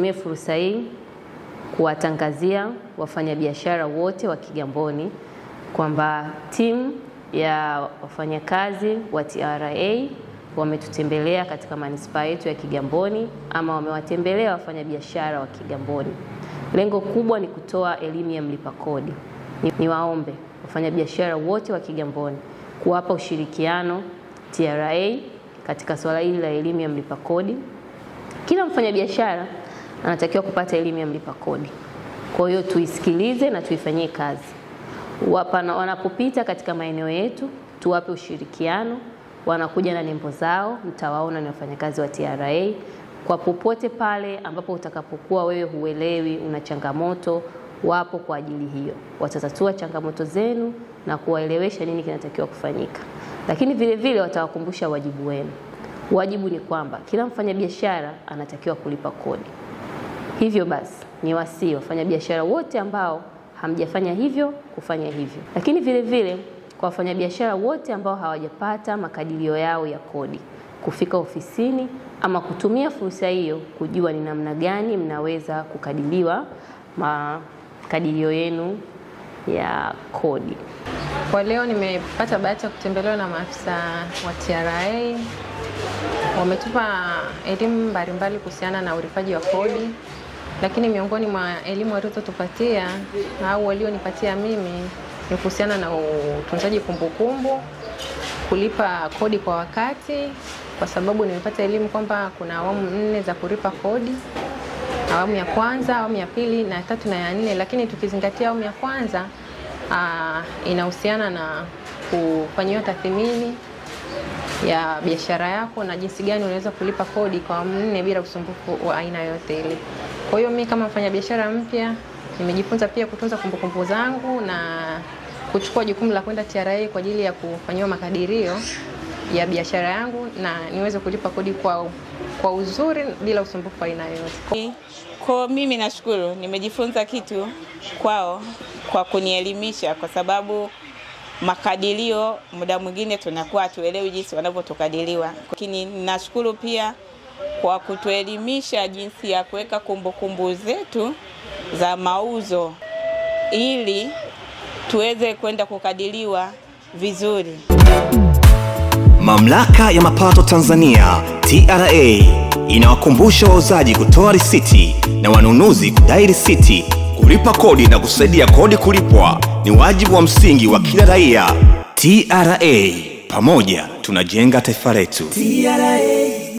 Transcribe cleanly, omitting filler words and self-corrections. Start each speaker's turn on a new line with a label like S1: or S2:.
S1: nitumie fursa hii kuwatangazia wafanyabiashara wote wa Kigamboni kwamba timu ya wafanyakazi wa TRA wametutembelea katika manispaa yetu ya Kigamboni, ama wamewatembelea wafanyabiashara wa Kigamboni. Lengo kubwa ni kutoa elimu ya mlipa kodi. Niwaombe wafanyabiashara wote wa Kigamboni kuwapa ushirikiano TRA katika swala hili la elimu ya mlipa kodi. Kila mfanyabiashara anatakiwa kupata elimu ya mlipa kodi. Kwa hiyo tuisikilize na tuifanyie kazi. Wanapopita katika maeneo yetu, tuwape ushirikiano. Wanakuja na nembo zao, mtawaona ni wafanyakazi wa TRA. Kwa popote pale ambapo utakapokuwa wewe huelewi, una changamoto, wapo kwa ajili hiyo. Watatatua changamoto zenu na kuwaelewesha nini kinatakiwa kufanyika. Lakini vile vile watawakumbusha wajibu wenu. Wajibu ni kwamba kila mfanyabiashara anatakiwa kulipa kodi. Hivyo basi, niwasihi wafanyabiashara wote ambao hamjafanya hivyo kufanya hivyo. Lakini vile vile kwa wafanyabiashara wote ambao hawajapata makadirio yao ya kodi, kufika ofisini ama kutumia fursa hiyo kujua ni namna gani mnaweza kukadiriwa makadirio yenu ya kodi.
S2: Kwa leo nimepata bahati ya kutembelewa na maafisa wa TRA. Wametupa elimu mbalimbali kuhusiana na ulipaji wa kodi, lakini miongoni mwa elimu walizotupatia au walionipatia mimi ni kuhusiana na utunzaji kumbukumbu, kulipa kodi kwa wakati, kwa sababu nimepata elimu kwamba kuna awamu 4 za kulipa kodi. Awamu ya kwanza, awamu ya pili na ya tatu na ya 4, lakini tukizingatia awamu ya kwanza inahusiana na kufanyiwa tathmini ya biashara yako na jinsi gani unaweza kulipa kodi kwa awamu 4 bila usumbufu wa aina yote ile. Kwa hiyo mimi kama mfanyabiashara mpya nimejifunza pia kutunza kumbukumbu zangu na kuchukua jukumu la kwenda TRA kwa ajili ya kufanyiwa makadirio ya biashara yangu na niweze kulipa kodi kwa uzuri bila usumbufu wa aina yote.
S3: Kwa mimi nashukuru nimejifunza kitu kwao kwa kunielimisha, kwa sababu makadirio muda mwingine tunakuwa tuelewi jinsi wanavyotukadiriwa. Lakini nashukuru pia kwa kutuelimisha jinsi ya kuweka kumbukumbu zetu za mauzo ili tuweze kwenda kukadiriwa vizuri.
S4: Mamlaka ya Mapato Tanzania TRA inawakumbusha wauzaji kutoa risiti na wanunuzi kudai risiti. Kulipa kodi na kusaidia kodi kulipwa ni wajibu wa msingi wa kila raia. TRA, pamoja tunajenga taifa letu. TRA.